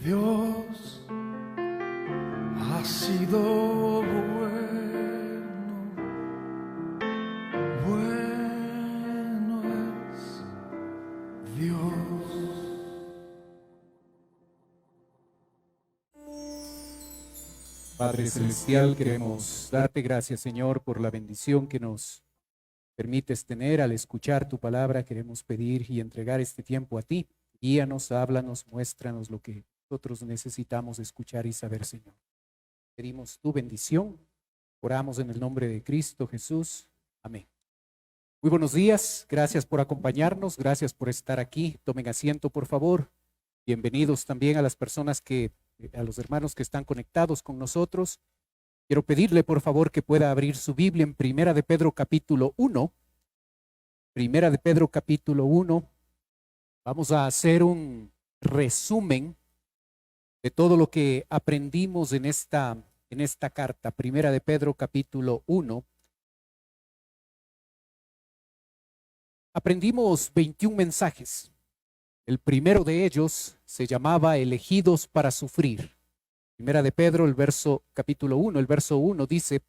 Dios ha sido bueno, bueno es Dios. Padre Celestial, queremos darte gracias, Señor, por la bendición que nos permites tener al escuchar tu palabra. Queremos pedir y entregar este tiempo a ti. Guíanos, háblanos, muéstranos lo que nosotros necesitamos escuchar y saber, Señor. Pedimos tu bendición. Oramos en el nombre de Cristo Jesús. Amén. Muy buenos días. Gracias por acompañarnos. Gracias por estar aquí. Tomen asiento, por favor. Bienvenidos también a las personas a los hermanos que están conectados con nosotros. Quiero pedirle, por favor, que pueda abrir su Biblia en Primera de Pedro capítulo 1. Primera de Pedro capítulo 1. Vamos a hacer un resumen de todo lo que aprendimos en esta carta. Primera de Pedro capítulo 1. Aprendimos 21 mensajes. El primero de ellos se llamaba Elegidos para sufrir. Primera de Pedro, capítulo 1, el verso 1 dice: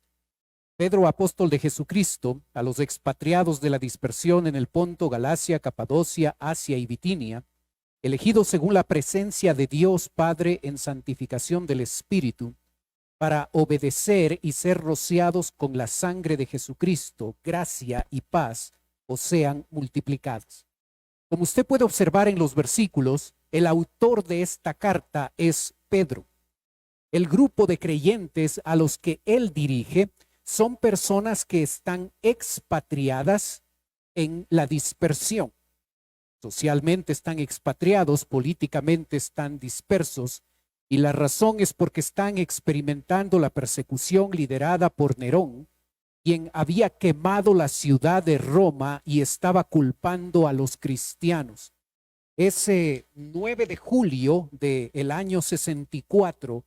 Pedro, apóstol de Jesucristo, a los expatriados de la dispersión en el Ponto, Galacia, Capadocia, Asia y Bitinia, elegidos según la presencia de Dios Padre en santificación del Espíritu, para obedecer y ser rociados con la sangre de Jesucristo, gracia y paz os sean multiplicadas. Como usted puede observar en los versículos, el autor de esta carta es Pedro. El grupo de creyentes a los que él dirige son personas que están expatriadas en la dispersión. Socialmente están expatriados, políticamente están dispersos, y la razón es porque están experimentando la persecución liderada por Nerón, quien había quemado la ciudad de Roma y estaba culpando a los cristianos. Ese 9 de julio del año 64,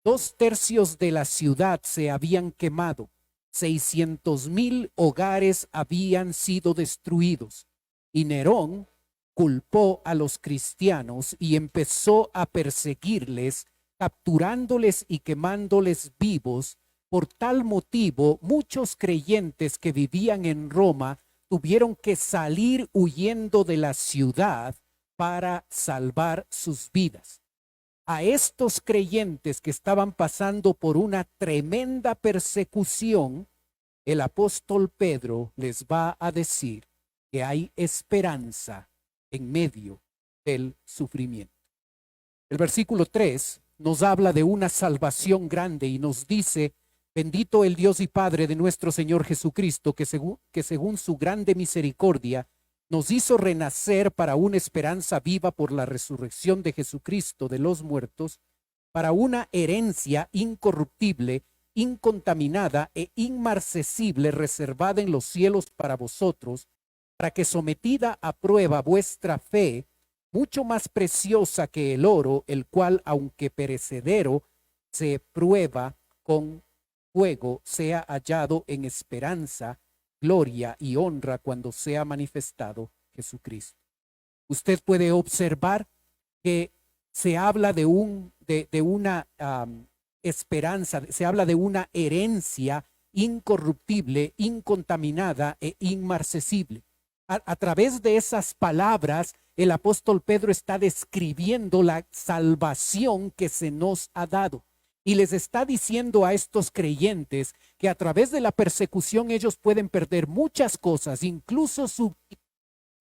2/3 de la ciudad se habían quemado, 600,000 hogares habían sido destruidos, y Nerón culpó a los cristianos y empezó a perseguirles, capturándoles y quemándoles vivos. Por tal motivo, muchos creyentes que vivían en Roma tuvieron que salir huyendo de la ciudad para salvar sus vidas. A estos creyentes que estaban pasando por una tremenda persecución, el apóstol Pedro les va a decir que hay esperanza en medio del sufrimiento. El versículo 3 nos habla de una salvación grande y nos dice: bendito el Dios y Padre de nuestro Señor Jesucristo, que según su grande misericordia nos hizo renacer para una esperanza viva por la resurrección de Jesucristo de los muertos, para una herencia incorruptible, incontaminada e inmarcesible, reservada en los cielos para vosotros, para que, sometida a prueba vuestra fe, mucho más preciosa que el oro, el cual, aunque perecedero, se prueba con fuego, sea hallado en esperanza, gloria y honra cuando sea manifestado Jesucristo. Usted puede observar que se habla de una esperanza, se habla de una herencia incorruptible, incontaminada e inmarcesible. A través de esas palabras, el apóstol Pedro está describiendo la salvación que se nos ha dado. Y les está diciendo a estos creyentes que a través de la persecución ellos pueden perder muchas cosas, incluso su vida,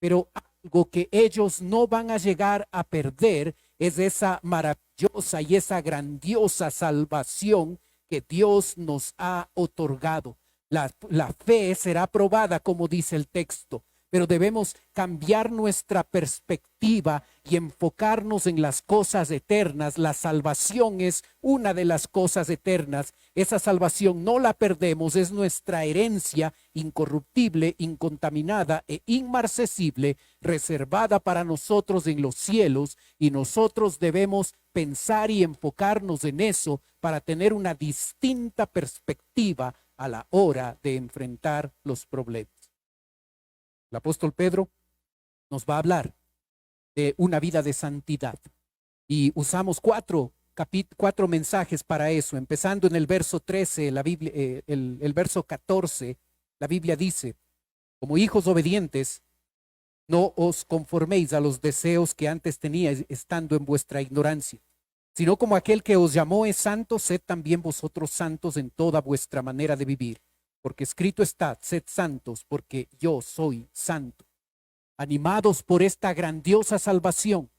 pero algo que ellos no van a llegar a perder es esa maravillosa y esa grandiosa salvación que Dios nos ha otorgado. La fe será probada, como dice el texto, pero debemos cambiar nuestra perspectiva y enfocarnos en las cosas eternas. La salvación es una de las cosas eternas. Esa salvación no la perdemos, es nuestra herencia incorruptible, incontaminada e inmarcesible, reservada para nosotros en los cielos, y nosotros debemos pensar y enfocarnos en eso para tener una distinta perspectiva a la hora de enfrentar los problemas. El apóstol Pedro nos va a hablar de una vida de santidad. Y usamos cuatro mensajes para eso, empezando en el verso 13, la Biblia, el verso 14, la Biblia dice, como hijos obedientes, no os conforméis a los deseos que antes teníais estando en vuestra ignorancia, sino como aquel que os llamó es santo, sed también vosotros santos en toda vuestra manera de vivir, porque escrito está, sed santos, porque yo soy santo. Animados por esta grandiosa salvación,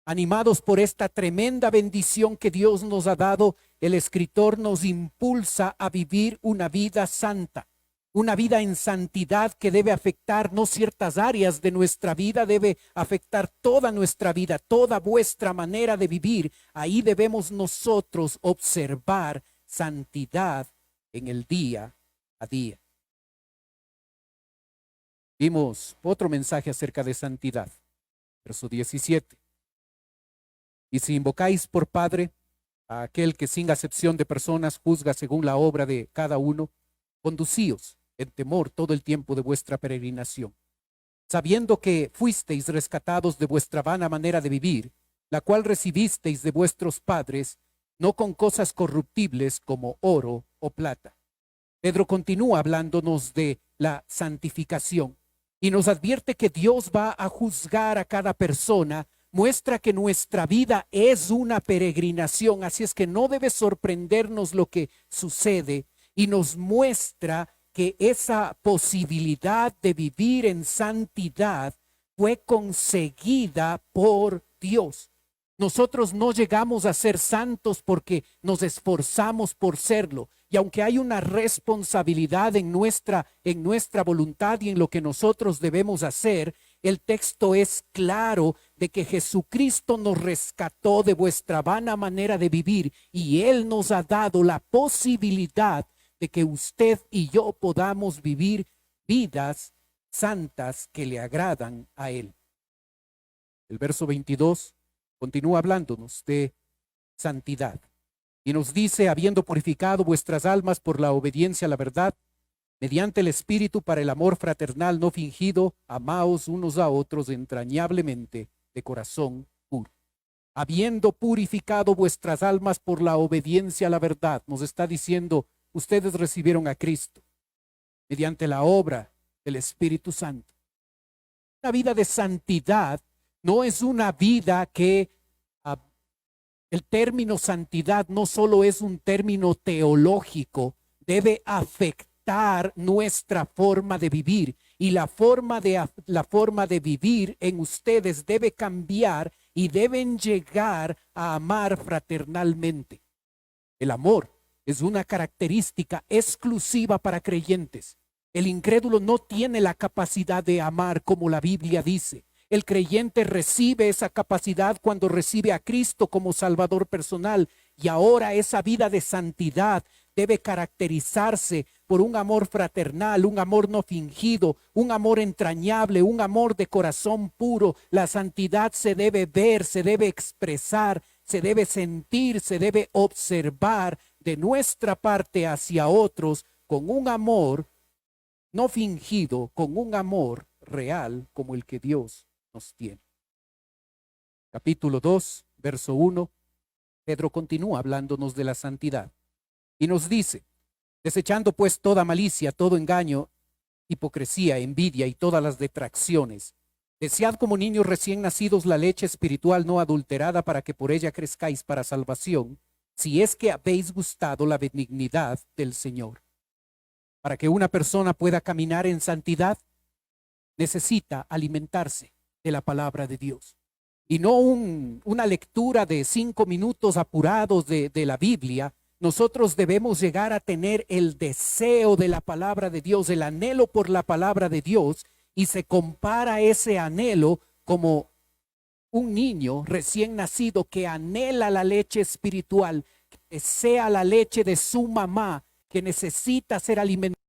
animados por esta tremenda bendición que Dios nos ha dado, el escritor nos impulsa a vivir una vida santa, una vida en santidad que debe afectar no ciertas áreas de nuestra vida, debe afectar toda nuestra vida, toda vuestra manera de vivir. Ahí debemos nosotros observar santidad en el día a día. Vimos otro mensaje acerca de santidad, verso 17. Y si invocáis por Padre a aquel que sin acepción de personas juzga según la obra de cada uno, conducíos en temor todo el tiempo de vuestra peregrinación, sabiendo que fuisteis rescatados de vuestra vana manera de vivir, la cual recibisteis de vuestros padres, no con cosas corruptibles como oro o plata. Pedro continúa hablándonos de la santificación y nos advierte que Dios va a juzgar a cada persona. Muestra que nuestra vida es una peregrinación, así es que no debe sorprendernos lo que sucede, y nos muestra que esa posibilidad de vivir en santidad fue conseguida por Dios. Nosotros no llegamos a ser santos porque nos esforzamos por serlo. Y aunque hay una responsabilidad en nuestra voluntad y en lo que nosotros debemos hacer, el texto es claro de que Jesucristo nos rescató de vuestra vana manera de vivir y Él nos ha dado la posibilidad de que usted y yo podamos vivir vidas santas que le agradan a Él. El verso 22 continúa hablándonos de santidad y nos dice, habiendo purificado vuestras almas por la obediencia a la verdad, mediante el Espíritu para el amor fraternal no fingido, amaos unos a otros entrañablemente de corazón puro. Habiendo purificado vuestras almas por la obediencia a la verdad, nos está diciendo, ustedes recibieron a Cristo mediante la obra del Espíritu Santo. Una vida de santidad no es una vida que el término santidad no solo es un término teológico, debe afectar nuestra forma de vivir y la forma de vivir en ustedes debe cambiar y deben llegar a amar fraternalmente. El amor es una característica exclusiva para creyentes. El incrédulo no tiene la capacidad de amar como la Biblia dice. El creyente recibe esa capacidad cuando recibe a Cristo como Salvador personal, y ahora esa vida de santidad debe caracterizarse por un amor fraternal, un amor no fingido, un amor entrañable, un amor de corazón puro. La santidad se debe ver, se debe expresar, se debe sentir, se debe observar de nuestra parte hacia otros con un amor no fingido, con un amor real como el que Dios nos tiene. Capítulo 2, verso 1, Pedro continúa hablándonos de la santidad y nos dice, desechando pues toda malicia, todo engaño, hipocresía, envidia y todas las detracciones, desead como niños recién nacidos la leche espiritual no adulterada para que por ella crezcáis para salvación, si es que habéis gustado la benignidad del Señor. Para que una persona pueda caminar en santidad, necesita alimentarse de la palabra de Dios. Y no una lectura de 5 minutos apurados de la Biblia. Nosotros debemos llegar a tener el deseo de la palabra de Dios, el anhelo por la palabra de Dios, y se compara ese anhelo como un niño recién nacido que anhela la leche espiritual, que desea la leche de su mamá, que necesita ser alimentado.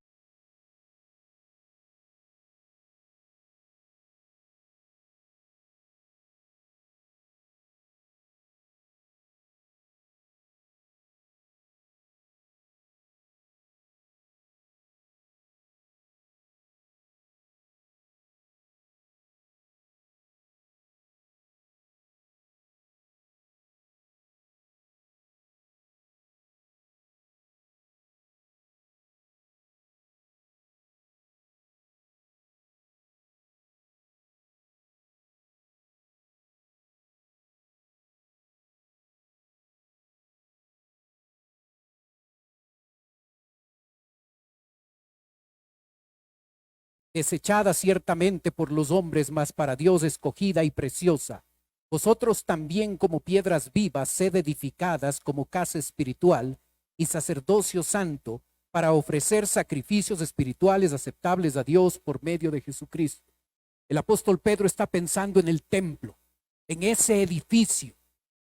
desechada ciertamente por los hombres, mas para Dios escogida y preciosa. Vosotros también como piedras vivas, sed edificadas como casa espiritual y sacerdocio santo, para ofrecer sacrificios espirituales aceptables a Dios por medio de Jesucristo. El apóstol Pedro está pensando en el templo, en ese edificio.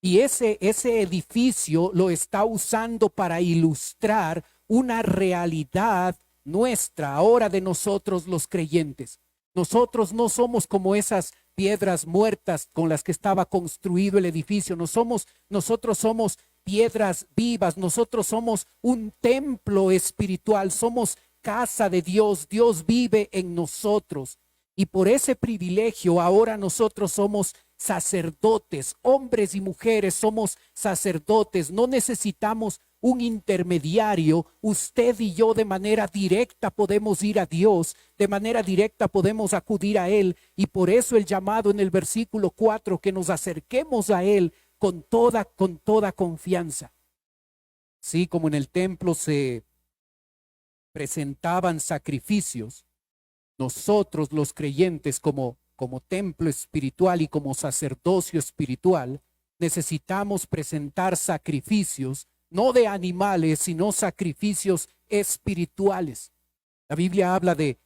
Y ese edificio lo está usando para ilustrar una realidad nuestra, ahora de nosotros los creyentes. Nosotros no somos como esas piedras muertas con las que estaba construido el edificio. Nosotros somos piedras vivas. Nosotros somos un templo espiritual. Somos casa de Dios. Dios vive en nosotros. Y por ese privilegio ahora nosotros somos sacerdotes, hombres y mujeres somos sacerdotes. No necesitamos un intermediario. Usted y yo de manera directa podemos ir a Dios, de manera directa podemos acudir a Él. Y por eso el llamado en el versículo 4, que nos acerquemos a Él con toda confianza. Sí, como en el templo se presentaban sacrificios, nosotros los creyentes como templo espiritual y como sacerdocio espiritual, necesitamos presentar sacrificios, no de animales, sino sacrificios espirituales. La Biblia habla de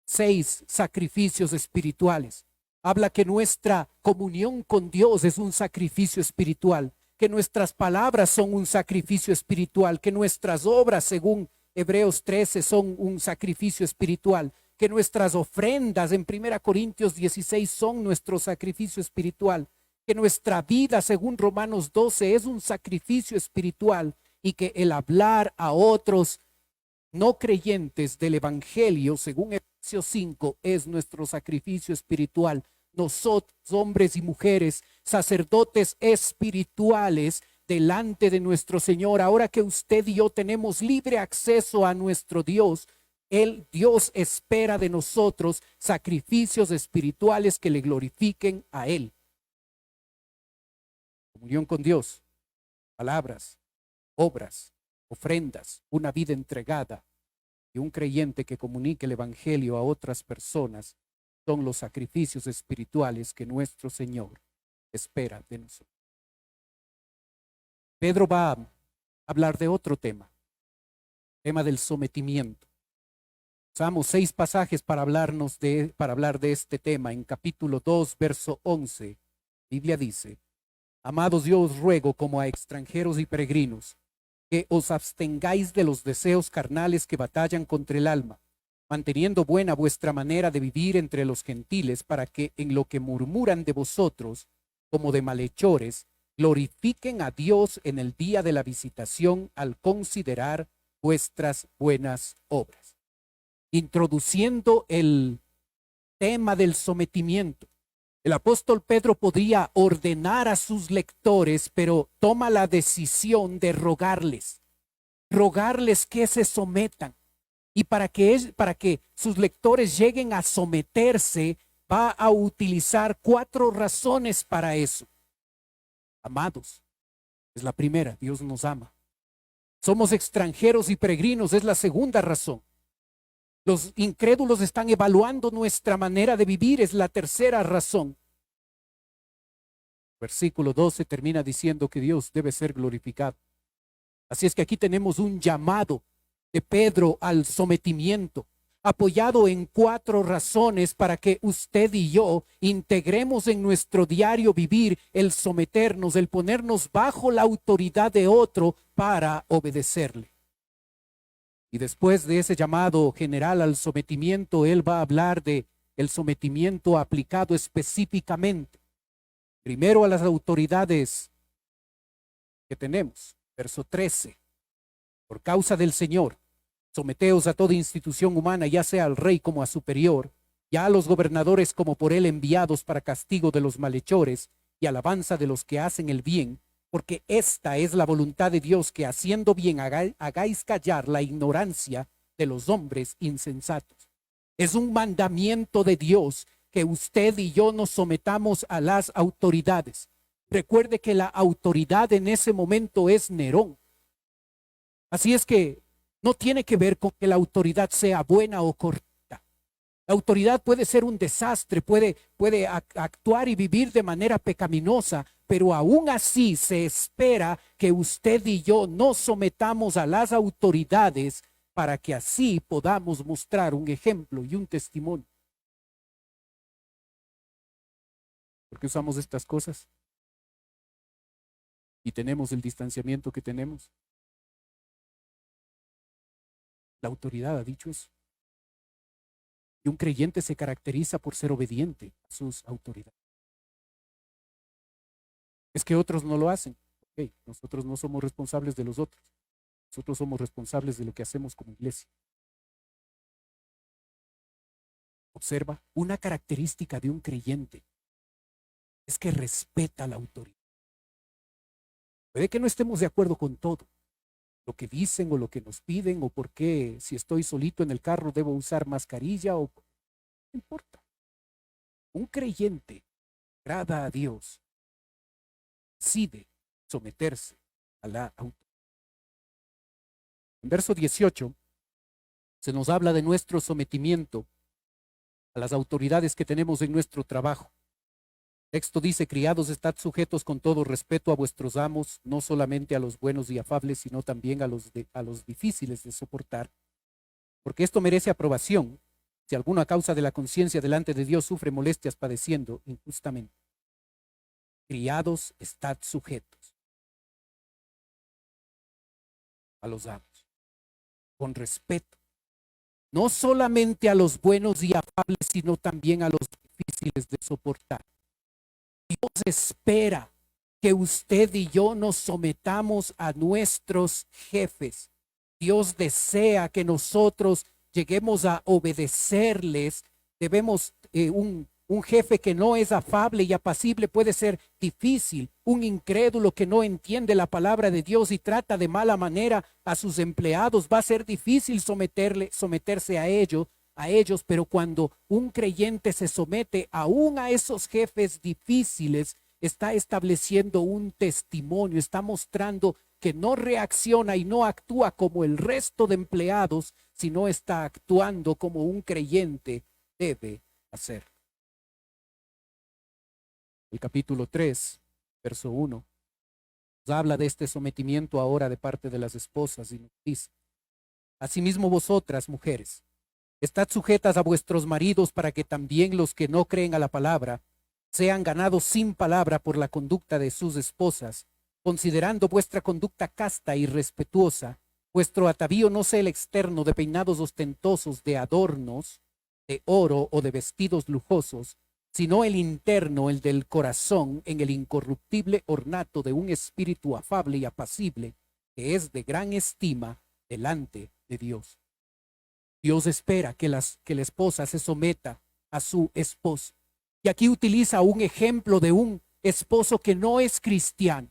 6 sacrificios espirituales. Habla que nuestra comunión con Dios es un sacrificio espiritual, que nuestras palabras son un sacrificio espiritual, que nuestras obras, según Hebreos 13, son un sacrificio espiritual, que nuestras ofrendas en 1 Corintios 16 son nuestro sacrificio espiritual, que nuestra vida, según Romanos 12, es un sacrificio espiritual, y que el hablar a otros no creyentes del Evangelio, según Efesios 5, es nuestro sacrificio espiritual. Nosotros, hombres y mujeres, sacerdotes espirituales, delante de nuestro Señor, ahora que usted y yo tenemos libre acceso a nuestro Dios, Dios espera de nosotros sacrificios espirituales que le glorifiquen a Él. Comunión con Dios, palabras, obras, ofrendas, una vida entregada y un creyente que comunique el Evangelio a otras personas son los sacrificios espirituales que nuestro Señor espera de nosotros. Pedro va a hablar de otro tema del sometimiento. Usamos 6 pasajes para hablar de este tema. En capítulo 2, verso 11, Biblia dice: Amados, yo os ruego como a extranjeros y peregrinos, que os abstengáis de los deseos carnales que batallan contra el alma, manteniendo buena vuestra manera de vivir entre los gentiles, para que en lo que murmuran de vosotros, como de malhechores, glorifiquen a Dios en el día de la visitación al considerar vuestras buenas obras. Introduciendo el tema del sometimiento, el apóstol Pedro podría ordenar a sus lectores, pero toma la decisión de rogarles que se sometan. Y para que sus lectores lleguen a someterse, va a utilizar 4 razones para eso. Amados, es la primera, Dios nos ama. Somos extranjeros y peregrinos, es la segunda razón. Los incrédulos están evaluando nuestra manera de vivir, es la tercera razón. Versículo 12 termina diciendo que Dios debe ser glorificado. Así es que aquí tenemos un llamado de Pedro al sometimiento, apoyado en 4 razones para que usted y yo integremos en nuestro diario vivir el someternos, el ponernos bajo la autoridad de otro para obedecerle. Y después de ese llamado general al sometimiento, él va a hablar de el sometimiento aplicado específicamente. Primero a las autoridades que tenemos. Verso 13. Por causa del Señor, someteos a toda institución humana, ya sea al rey como a superior, ya a los gobernadores como por él enviados para castigo de los malhechores y alabanza de los que hacen el bien, porque esta es la voluntad de Dios, que haciendo bien hagáis callar la ignorancia de los hombres insensatos. Es un mandamiento de Dios que usted y yo nos sometamos a las autoridades. Recuerde que la autoridad en ese momento es Nerón. Así es que no tiene que ver con que la autoridad sea buena o correcta. La La autoridad puede ser un desastre, puede actuar y vivir de manera pecaminosa, pero aún así se espera que usted y yo nos sometamos a las autoridades para que así podamos mostrar un ejemplo y un testimonio. ¿Por qué usamos estas cosas? Y tenemos el distanciamiento que tenemos. La autoridad ha dicho eso. Y un creyente se caracteriza por ser obediente a sus autoridades. Es que otros no lo hacen. Okay, nosotros no somos responsables de los otros. Nosotros somos responsables de lo que hacemos como iglesia. Observa, una característica de un creyente es que respeta la autoridad. Puede que no estemos de acuerdo con todo, lo que dicen o lo que nos piden, o por qué si estoy solito en el carro debo usar mascarilla, o no importa. Un creyente agrada a Dios, decide someterse a la autoridad. En verso 18 se nos habla de nuestro sometimiento a las autoridades que tenemos en nuestro trabajo. El texto dice: criados, estad sujetos con todo respeto a vuestros amos, no solamente a los buenos y afables, sino también a los difíciles de soportar, porque esto merece aprobación, si alguno a causa de la conciencia delante de Dios sufre molestias padeciendo injustamente. Criados, estad sujetos a los amos, con respeto, no solamente a los buenos y afables, sino también a los difíciles de soportar. Dios espera que usted y yo nos sometamos a nuestros jefes. Dios desea que nosotros lleguemos a obedecerles. Debemos, un jefe que no es afable y apacible puede ser difícil. Un incrédulo que no entiende la palabra de Dios y trata de mala manera a sus empleados, va a ser difícil someterse a ellos, pero cuando un creyente se somete aún a esos jefes difíciles, está estableciendo un testimonio, está mostrando que no reacciona y no actúa como el resto de empleados, sino está actuando como un creyente debe hacer. El capítulo 3, verso 1, nos habla de este sometimiento ahora de parte de las esposas y nos dice: asimismo vosotras, mujeres, estad sujetas a vuestros maridos, para que también los que no creen a la palabra sean ganados sin palabra por la conducta de sus esposas, considerando vuestra conducta casta y respetuosa. Vuestro atavío no sea el externo de peinados ostentosos, de adornos, de oro o de vestidos lujosos, sino el interno, el del corazón, en el incorruptible ornato de un espíritu afable y apacible, que es de gran estima delante de Dios. Dios espera que la esposa se someta a su esposo. Y aquí utiliza un ejemplo de un esposo que no es cristiano.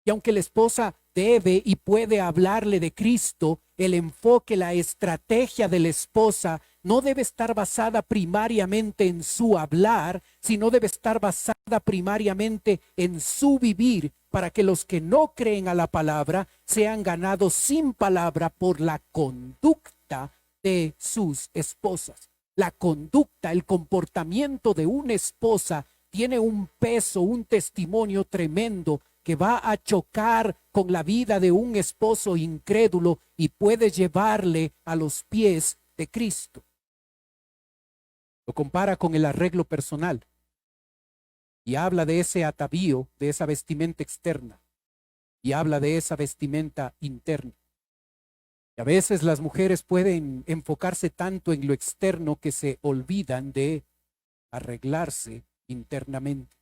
Y aunque la esposa debe y puede hablarle de Cristo, el enfoque, la estrategia de la esposa no debe estar basada primariamente en su hablar, sino debe estar basada primariamente en su vivir, para que los que no creen a la palabra sean ganados sin palabra por la conducta de sus esposas. La conducta, el comportamiento de una esposa tiene un peso, un testimonio tremendo que va a chocar con la vida de un esposo incrédulo y puede llevarle a los pies de Cristo. Lo compara con el arreglo personal y habla de ese atavío, de esa vestimenta externa, y habla de esa vestimenta interna. Y a veces las mujeres pueden enfocarse tanto en lo externo que se olvidan de arreglarse internamente.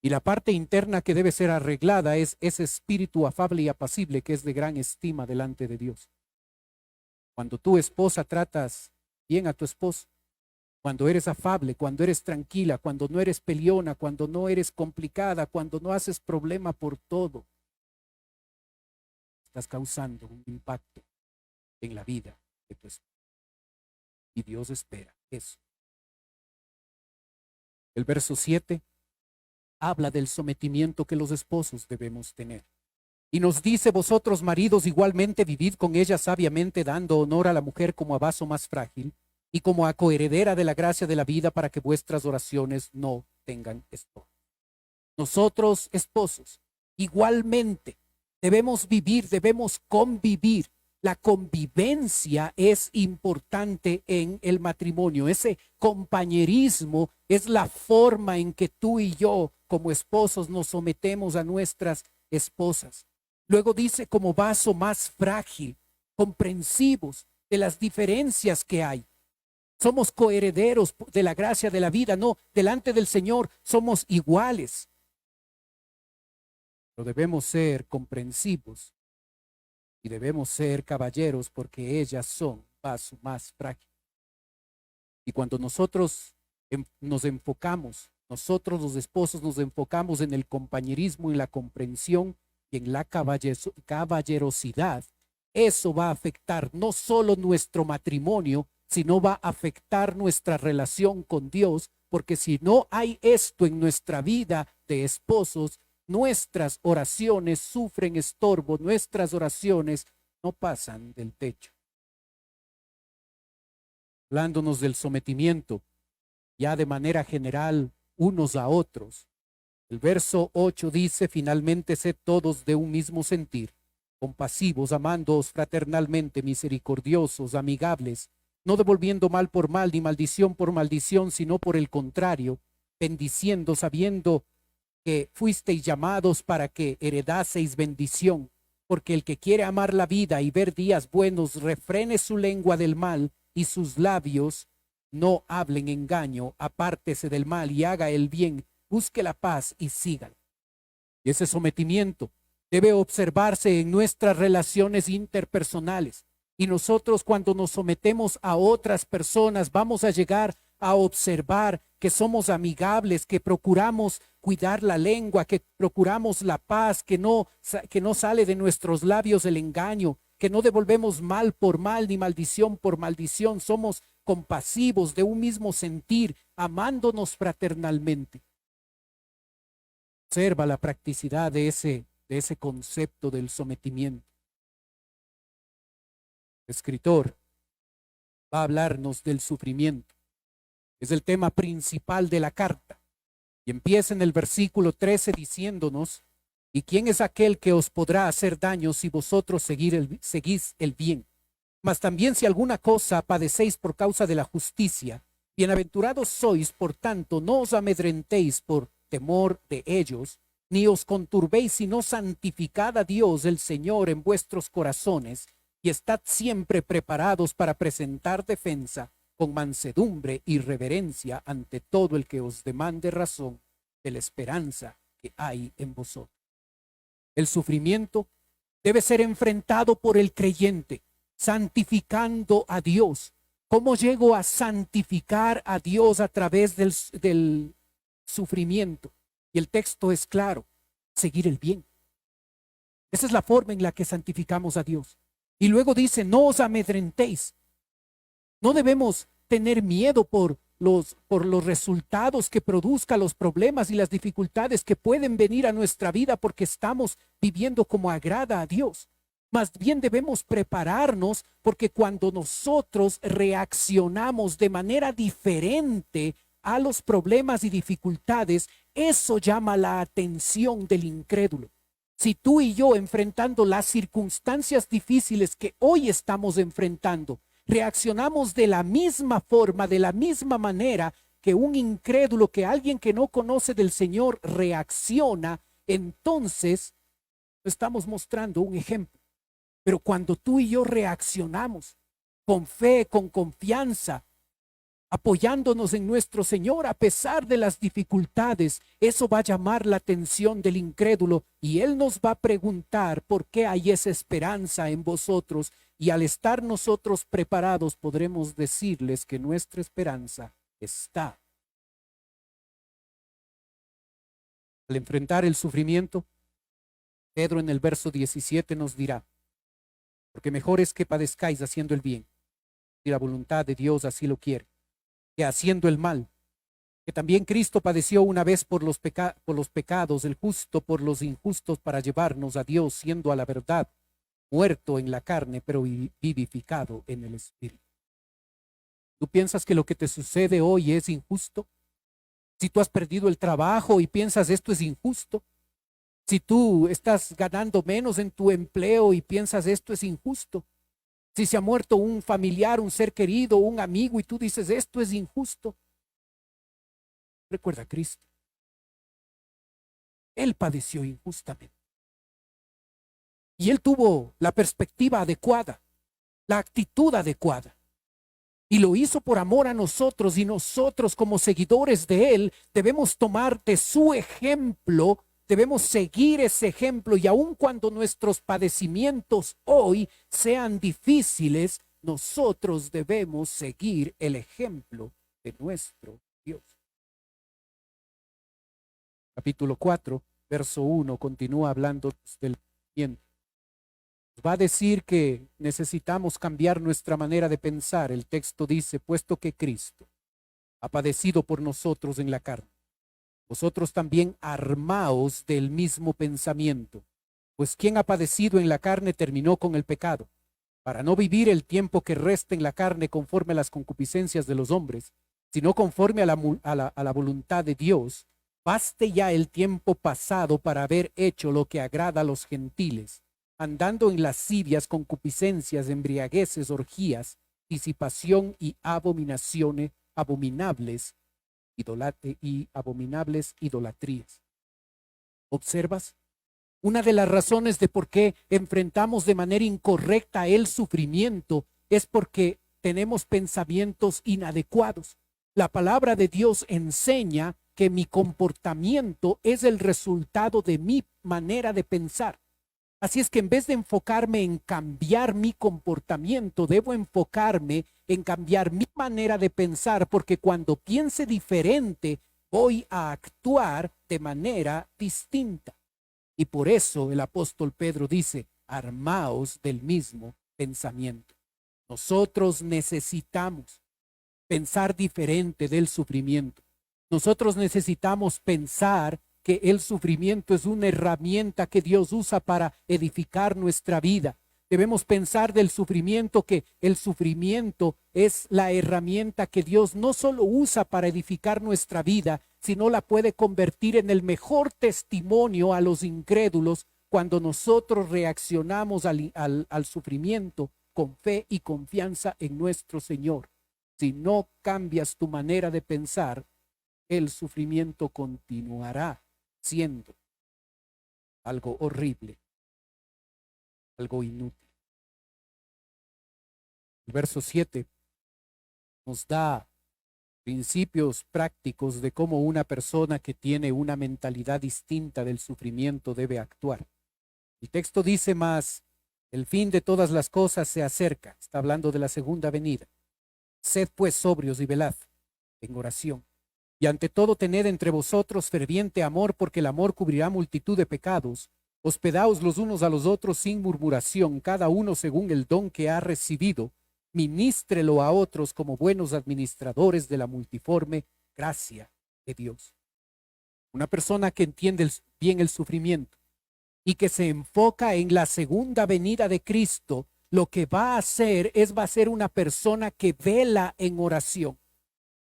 Y la parte interna que debe ser arreglada es ese espíritu afable y apacible que es de gran estima delante de Dios. Cuando tu esposa tratas bien a tu esposo, cuando eres afable, cuando eres tranquila, cuando no eres peleona, cuando no eres complicada, cuando no haces problema por todo, estás causando un impacto en la vida de tu esposo. Y Dios espera eso. El verso 7 habla del sometimiento que los esposos debemos tener. Y nos dice: vosotros maridos igualmente vivid con ella sabiamente, dando honor a la mujer como a vaso más frágil, y como a coheredera de la gracia de la vida para que vuestras oraciones no tengan estorbo. Nosotros, esposos, igualmente debemos vivir, debemos convivir. La convivencia es importante en el matrimonio. Ese compañerismo es la forma en que tú y yo, como esposos, nos sometemos a nuestras esposas. Luego dice, como vaso más frágil, comprensivos de las diferencias que hay. Somos coherederos de la gracia de la vida, no, delante del Señor somos iguales. Pero debemos ser comprensivos y debemos ser caballeros porque ellas son vaso más frágil. Y cuando nosotros nos enfocamos, nosotros los esposos nos enfocamos en el compañerismo, en la comprensión y en la caballerosidad, eso va a afectar no solo nuestro matrimonio, sino va a afectar nuestra relación con Dios, porque si no hay esto en nuestra vida de esposos, nuestras oraciones sufren estorbo, nuestras oraciones no pasan del techo. Hablándonos del sometimiento, ya de manera general, unos a otros. El verso 8 dice, finalmente sed todos de un mismo sentir, compasivos, amándoos fraternalmente, misericordiosos, amigables, no devolviendo mal por mal ni maldición por maldición, sino por el contrario, bendiciendo, sabiendo que fuisteis llamados para que heredaseis bendición, porque el que quiere amar la vida y ver días buenos, refrene su lengua del mal y sus labios no hablen engaño, apártese del mal y haga el bien, busque la paz y sígala. Y ese sometimiento debe observarse en nuestras relaciones interpersonales. Y nosotros cuando nos sometemos a otras personas vamos a llegar a observar que somos amigables, que procuramos cuidar la lengua, que procuramos la paz, que no sale de nuestros labios el engaño, que no devolvemos mal por mal ni maldición por maldición. Somos compasivos, de un mismo sentir, amándonos fraternalmente. Observa la practicidad de ese concepto del sometimiento. El escritor va a hablarnos del sufrimiento. Es el tema principal de la carta. Y empieza en el versículo 13 diciéndonos, ¿y quién es aquel que os podrá hacer daño si vosotros seguís el bien? Mas también si alguna cosa padecéis por causa de la justicia, bienaventurados sois, por tanto, no os amedrentéis por temor de ellos, ni os conturbéis, sino santificad a Dios el Señor en vuestros corazones, y estad siempre preparados para presentar defensa con mansedumbre y reverencia ante todo el que os demande razón de la esperanza que hay en vosotros. El sufrimiento debe ser enfrentado por el creyente, santificando a Dios. ¿Cómo llego a santificar a Dios a través del sufrimiento? Y el texto es claro, seguir el bien. Esa es la forma en la que santificamos a Dios. Y luego dice, no os amedrentéis. No debemos tener miedo por los resultados que produzcan los problemas y las dificultades que pueden venir a nuestra vida porque estamos viviendo como agrada a Dios. Más bien debemos prepararnos porque cuando nosotros reaccionamos de manera diferente a los problemas y dificultades, eso llama la atención del incrédulo. Si tú y yo, enfrentando las circunstancias difíciles que hoy estamos enfrentando, reaccionamos de la misma forma, de la misma manera que un incrédulo, que alguien que no conoce del Señor reacciona, entonces estamos mostrando un ejemplo. Pero cuando tú y yo reaccionamos con fe, con confianza, apoyándonos en nuestro Señor a pesar de las dificultades, eso va a llamar la atención del incrédulo y Él nos va a preguntar por qué hay esa esperanza en vosotros, y al estar nosotros preparados podremos decirles que nuestra esperanza está. Al enfrentar el sufrimiento, Pedro en el verso 17 nos dirá, porque mejor es que padezcáis haciendo el bien, si la voluntad de Dios así lo quiere, que haciendo el mal, que también Cristo padeció una vez por los pecados, el justo por los injustos, para llevarnos a Dios, siendo a la verdad muerto en la carne, pero vivificado en el Espíritu. ¿Tú piensas que lo que te sucede hoy es injusto? Si tú has perdido el trabajo y piensas esto es injusto. Si tú estás ganando menos en tu empleo y piensas esto es injusto. Si se ha muerto un familiar, un ser querido, un amigo y tú dices esto es injusto. Recuerda a Cristo. Él padeció injustamente. Y él tuvo la perspectiva adecuada, la actitud adecuada. Y lo hizo por amor a nosotros, y nosotros como seguidores de él debemos tomar de su ejemplo, debemos seguir ese ejemplo, y aun cuando nuestros padecimientos hoy sean difíciles, nosotros debemos seguir el ejemplo de nuestro Dios. Capítulo 4, verso 1, continúa hablando del sufrimiento. Va a decir que necesitamos cambiar nuestra manera de pensar. El texto dice, puesto que Cristo ha padecido por nosotros en la carne, vosotros también armaos del mismo pensamiento. Pues quien ha padecido en la carne terminó con el pecado, para no vivir el tiempo que resta en la carne conforme a las concupiscencias de los hombres, sino conforme a la voluntad de Dios. Baste ya el tiempo pasado para haber hecho lo que agrada a los gentiles, andando en lascivias, concupiscencias, embriagueces, orgías, disipación y abominaciones, abominables idolatrías. ¿Observas? Una de las razones de por qué enfrentamos de manera incorrecta el sufrimiento es porque tenemos pensamientos inadecuados. La palabra de Dios enseña que mi comportamiento es el resultado de mi manera de pensar. Así es que en vez de enfocarme en cambiar mi comportamiento, debo enfocarme en cambiar mi manera de pensar, porque cuando piense diferente, voy a actuar de manera distinta. Y por eso el apóstol Pedro dice, armaos del mismo pensamiento. Nosotros necesitamos pensar diferente del sufrimiento. Nosotros necesitamos pensar que el sufrimiento es una herramienta que Dios usa para edificar nuestra vida. Debemos pensar del sufrimiento que el sufrimiento es la herramienta que Dios no solo usa para edificar nuestra vida, sino la puede convertir en el mejor testimonio a los incrédulos cuando nosotros reaccionamos al sufrimiento con fe y confianza en nuestro Señor. Si no cambias tu manera de pensar, el sufrimiento continuará siendo algo horrible, algo inútil. El verso 7 nos da principios prácticos de cómo una persona que tiene una mentalidad distinta del sufrimiento debe actuar. El texto dice más, el fin de todas las cosas se acerca. Está hablando de la segunda venida. Sed pues sobrios y velad en oración. Y ante todo tened entre vosotros ferviente amor, porque el amor cubrirá multitud de pecados. Hospedaos los unos a los otros sin murmuración, cada uno según el don que ha recibido. Ministrelo a otros como buenos administradores de la multiforme gracia de Dios. Una persona que entiende bien el sufrimiento y que se enfoca en la segunda venida de Cristo, lo que va a ser una persona que vela en oración.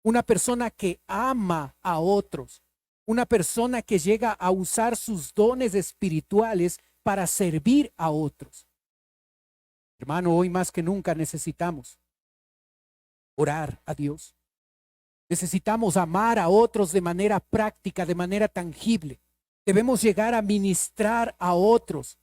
Una persona que ama a otros, una persona que llega a usar sus dones espirituales para servir a otros. Hermano, hoy más que nunca necesitamos orar a Dios. Necesitamos amar a otros de manera práctica, de manera tangible. Debemos llegar a ministrar a otros.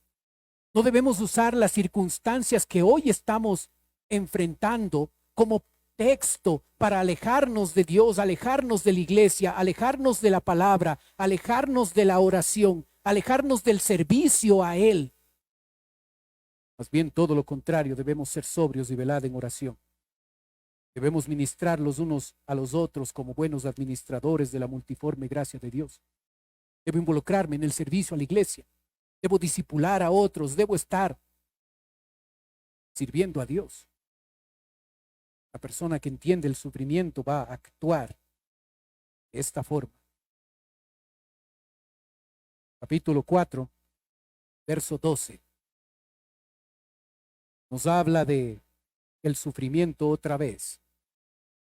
No debemos usar las circunstancias que hoy estamos enfrentando como texto para alejarnos de Dios, alejarnos de la iglesia, alejarnos de la palabra, alejarnos de la oración, alejarnos del servicio a Él. Más bien todo lo contrario, debemos ser sobrios y velar en oración. Debemos ministrar los unos a los otros como buenos administradores de la multiforme gracia de Dios. Debo involucrarme en el servicio a la iglesia. Debo discipular a otros. Debo estar sirviendo a Dios. La persona que entiende el sufrimiento va a actuar de esta forma. Capítulo 4, verso 12. Nos habla de el sufrimiento otra vez.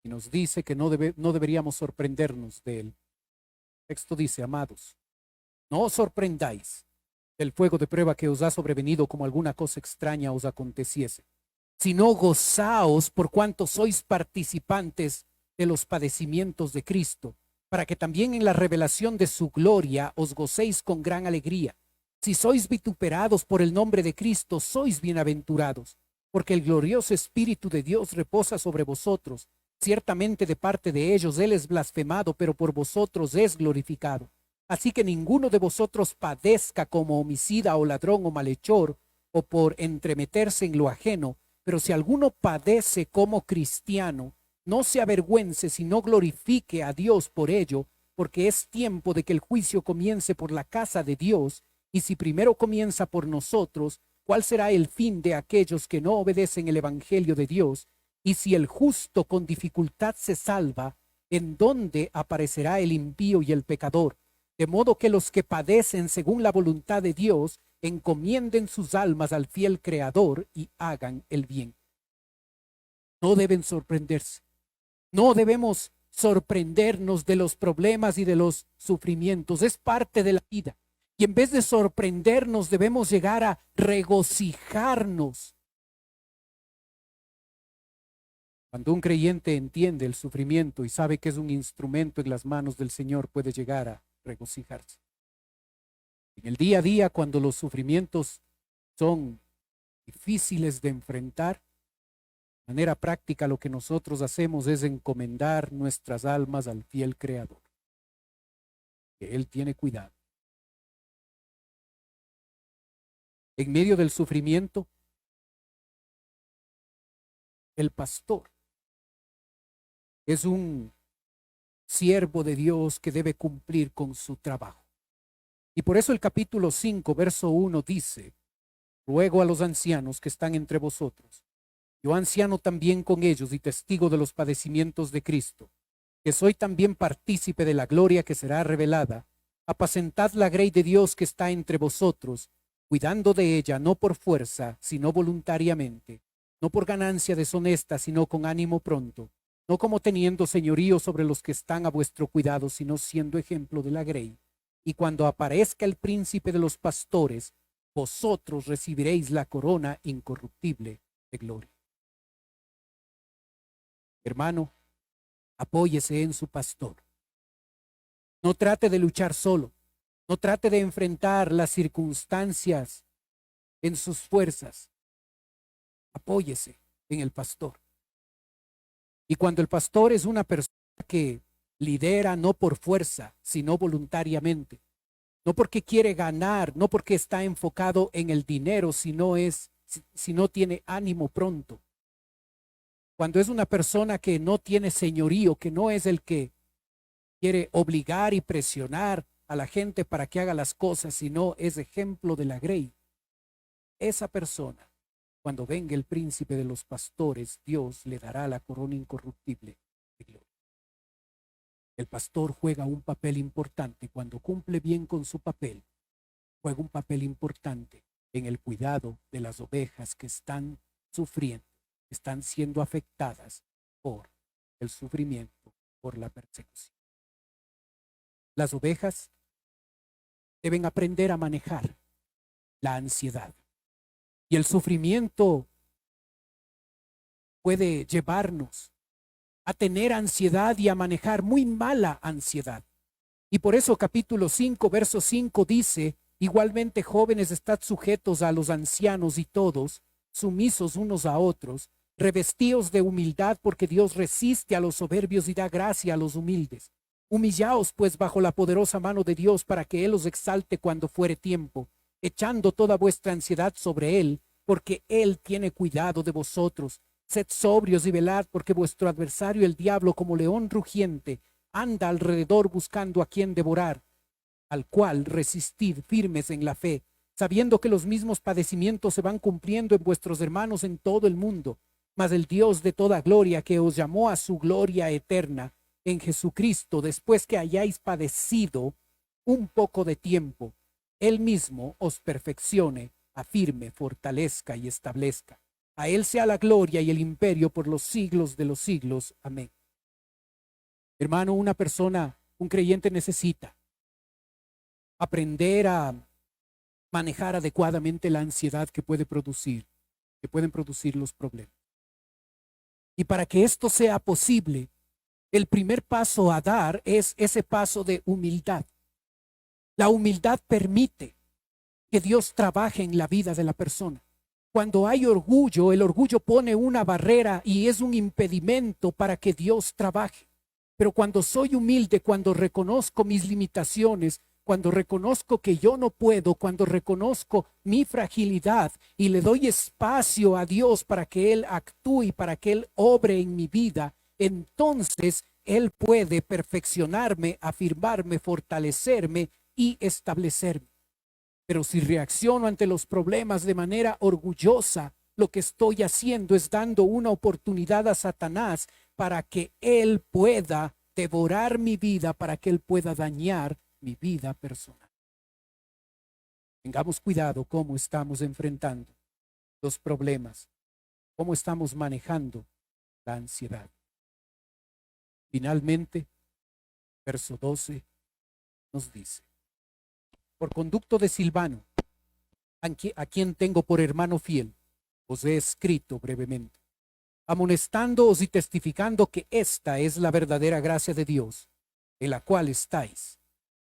y nos dice que no deberíamos sorprendernos de él. El texto dice, amados, no os sorprendáis del fuego de prueba que os ha sobrevenido como alguna cosa extraña os aconteciese, sino gozaos por cuanto sois participantes de los padecimientos de Cristo, para que también en la revelación de su gloria os gocéis con gran alegría. Si sois vituperados por el nombre de Cristo, sois bienaventurados, porque el glorioso Espíritu de Dios reposa sobre vosotros. Ciertamente de parte de ellos Él es blasfemado, pero por vosotros es glorificado. Así que ninguno de vosotros padezca como homicida o ladrón o malhechor, o por entremeterse en lo ajeno, pero si alguno padece como cristiano, no se avergüence, sino glorifique a Dios por ello, porque es tiempo de que el juicio comience por la casa de Dios, y si primero comienza por nosotros, ¿cuál será el fin de aquellos que no obedecen el evangelio de Dios? Y si el justo con dificultad se salva, ¿en dónde aparecerá el impío y el pecador? De modo que los que padecen según la voluntad de Dios encomienden sus almas al fiel Creador y hagan el bien. No deben sorprenderse. No debemos sorprendernos de los problemas y de los sufrimientos. Es parte de la vida. Y en vez de sorprendernos, debemos llegar a regocijarnos. Cuando un creyente entiende el sufrimiento y sabe que es un instrumento en las manos del Señor, puede llegar a regocijarse. En el día a día, cuando los sufrimientos son difíciles de enfrentar, de manera práctica lo que nosotros hacemos es encomendar nuestras almas al fiel Creador, que Él tiene cuidado. En medio del sufrimiento, el pastor es un siervo de Dios que debe cumplir con su trabajo. Y por eso el capítulo 5, verso 1 dice, ruego a los ancianos que están entre vosotros, yo anciano también con ellos y testigo de los padecimientos de Cristo, que soy también partícipe de la gloria que será revelada, apacentad la grey de Dios que está entre vosotros, cuidando de ella no por fuerza, sino voluntariamente, no por ganancia deshonesta, sino con ánimo pronto, no como teniendo señorío sobre los que están a vuestro cuidado, sino siendo ejemplo de la grey. Y cuando aparezca el príncipe de los pastores, vosotros recibiréis la corona incorruptible de gloria. Hermano, apóyese en su pastor. No trate de luchar solo. No trate de enfrentar las circunstancias en sus fuerzas. Apóyese en el pastor. Y cuando el pastor es una persona que lidera no por fuerza, sino voluntariamente, no porque quiere ganar, no porque está enfocado en el dinero, si no tiene ánimo pronto. Cuando es una persona que no tiene señorío, que no es el que quiere obligar y presionar a la gente para que haga las cosas, sino es ejemplo de la grey. Esa persona, cuando venga el príncipe de los pastores, Dios le dará la corona incorruptible de gloria. El pastor juega un papel importante cuando cumple bien con su papel. Juega un papel importante en el cuidado de las ovejas que están sufriendo, están siendo afectadas por el sufrimiento, por la persecución. Las ovejas deben aprender a manejar la ansiedad. Y el sufrimiento puede llevarnos a tener ansiedad y a manejar muy mala ansiedad. Y por eso capítulo 5, verso 5 dice, igualmente jóvenes, estad sujetos a los ancianos y todos, sumisos unos a otros, revestíos de humildad, porque Dios resiste a los soberbios y da gracia a los humildes. Humillaos pues bajo la poderosa mano de Dios para que Él os exalte cuando fuere tiempo, echando toda vuestra ansiedad sobre Él, porque Él tiene cuidado de vosotros. Sed sobrios y velad, porque vuestro adversario el diablo, como león rugiente, anda alrededor buscando a quien devorar, al cual resistid firmes en la fe, sabiendo que los mismos padecimientos se van cumpliendo en vuestros hermanos en todo el mundo. Mas el Dios de toda gloria, que os llamó a su gloria eterna en Jesucristo, después que hayáis padecido un poco de tiempo, Él mismo os perfeccione, afirme, fortalezca y establezca. A Él sea la gloria y el imperio por los siglos de los siglos. Amén. Hermano, una persona, un creyente necesita aprender a manejar adecuadamente la ansiedad que pueden producir los problemas. Y para que esto sea posible, el primer paso a dar es ese paso de humildad. La humildad permite que Dios trabaje en la vida de la persona. Cuando hay orgullo, el orgullo pone una barrera y es un impedimento para que Dios trabaje. Pero cuando soy humilde, cuando reconozco mis limitaciones, cuando reconozco que yo no puedo, cuando reconozco mi fragilidad y le doy espacio a Dios para que Él actúe y para que Él obre en mi vida, entonces Él puede perfeccionarme, afirmarme, fortalecerme y establecerme. Pero si reacciono ante los problemas de manera orgullosa, lo que estoy haciendo es dando una oportunidad a Satanás para que él pueda devorar mi vida, para que él pueda dañar mi vida personal. Tengamos cuidado cómo estamos enfrentando los problemas, cómo estamos manejando la ansiedad. Finalmente, verso 12 nos dice: por conducto de Silvano, a quien tengo por hermano fiel, os he escrito brevemente, amonestándoos y testificando que esta es la verdadera gracia de Dios, en la cual estáis.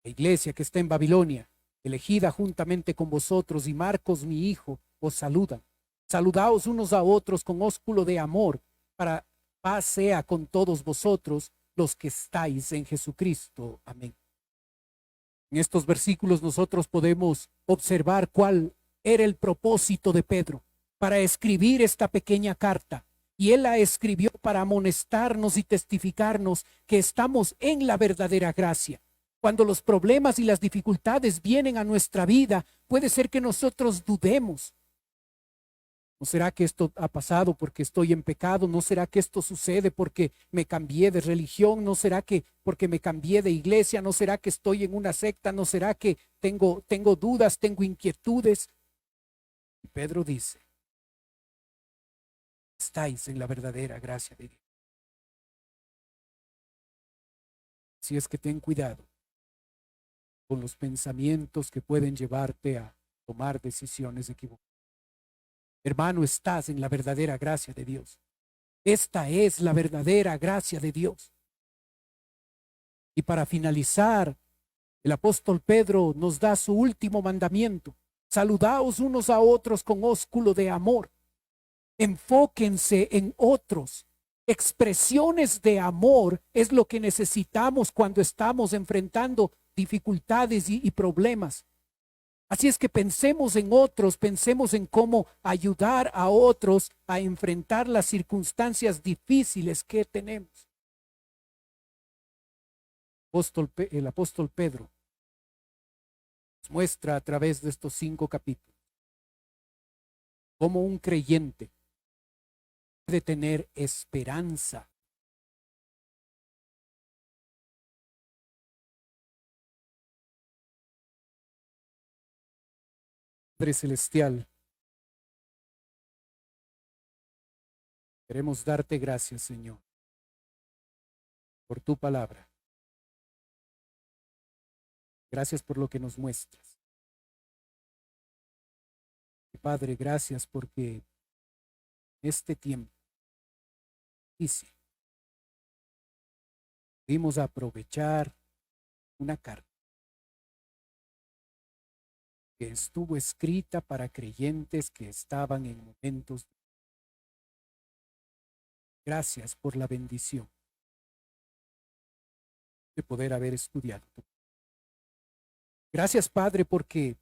La iglesia que está en Babilonia, elegida juntamente con vosotros, y Marcos mi hijo, os saludan. Saludaos unos a otros con ósculo de amor, para paz sea con todos vosotros los que estáis en Jesucristo. Amén. En estos versículos nosotros podemos observar cuál era el propósito de Pedro para escribir esta pequeña carta. Y él la escribió para amonestarnos y testificarnos que estamos en la verdadera gracia. Cuando los problemas y las dificultades vienen a nuestra vida, puede ser que nosotros dudemos. ¿No será que esto ha pasado porque estoy en pecado? ¿No será que esto sucede porque me cambié de religión? ¿No será que porque me cambié de iglesia? ¿No será que estoy en una secta? ¿No será que tengo dudas, tengo inquietudes? Y Pedro dice: estáis en la verdadera gracia de Dios. Así es que ten cuidado con los pensamientos que pueden llevarte a tomar decisiones equivocadas. Hermano, estás en la verdadera gracia de Dios. Esta es la verdadera gracia de Dios. Y para finalizar, el apóstol Pedro nos da su último mandamiento: saludaos unos a otros con ósculo de amor. Enfóquense en otros. Expresiones de amor es lo que necesitamos cuando estamos enfrentando dificultades y problemas. Así es que pensemos en otros, pensemos en cómo ayudar a otros a enfrentar las circunstancias difíciles que tenemos. El apóstol Pedro nos muestra a través de estos 5 capítulos cómo un creyente puede tener esperanza. Padre Celestial, queremos darte gracias, Señor, por tu palabra. Gracias por lo que nos muestras. Y Padre, gracias porque este tiempo difícil pudimos aprovechar una carta que estuvo escrita para creyentes que estaban en momentos. Gracias por la bendición de poder haber estudiado. Gracias, Padre, porque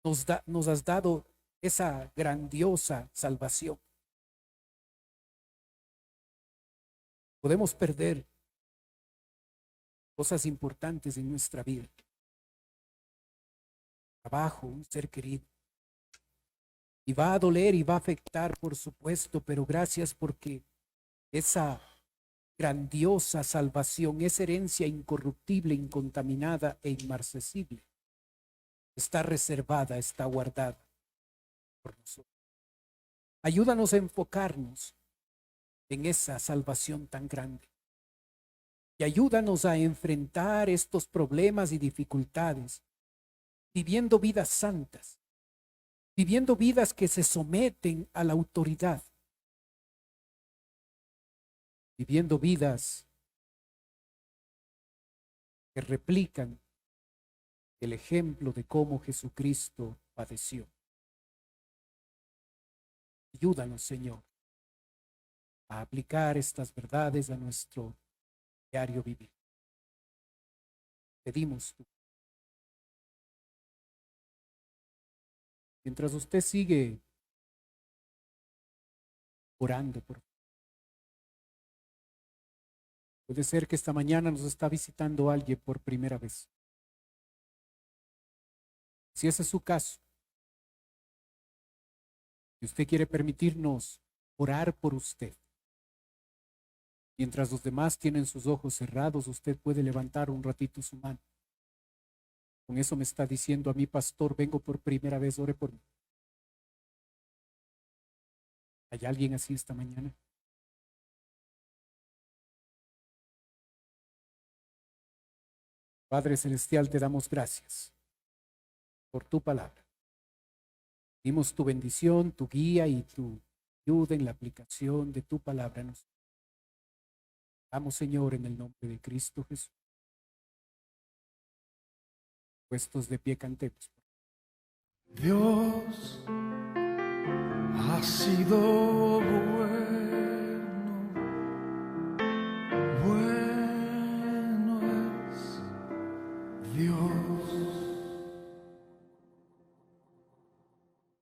nos has dado esa grandiosa salvación. Podemos perder cosas importantes en nuestra vida: trabajo, un ser querido. Y va a doler y va a afectar, por supuesto, pero gracias porque esa grandiosa salvación, esa herencia incorruptible, incontaminada e inmarcesible, está reservada, está guardada por nosotros. Ayúdanos a enfocarnos en esa salvación tan grande. y ayúdanos a enfrentar estos problemas y dificultades, viviendo vidas santas, viviendo vidas que se someten a la autoridad, viviendo vidas que replican el ejemplo de cómo Jesucristo padeció. Ayúdanos, Señor, a aplicar estas verdades a nuestro diario vivir. Pedimos tú. Mientras usted sigue orando, puede ser que esta mañana nos está visitando alguien por primera vez. Si ese es su caso, y usted quiere permitirnos orar por usted, mientras los demás tienen sus ojos cerrados, usted puede levantar un ratito su mano. Con eso me está diciendo a mí, pastor, vengo por primera vez, ore por mí. ¿Hay alguien así esta mañana? Padre Celestial, te damos gracias por tu palabra. Dimos tu bendición, tu guía y tu ayuda en la aplicación de tu palabra. Nos damos, Señor, en el nombre de Cristo Jesús. Puestos de pie, cantemos. Dios ha sido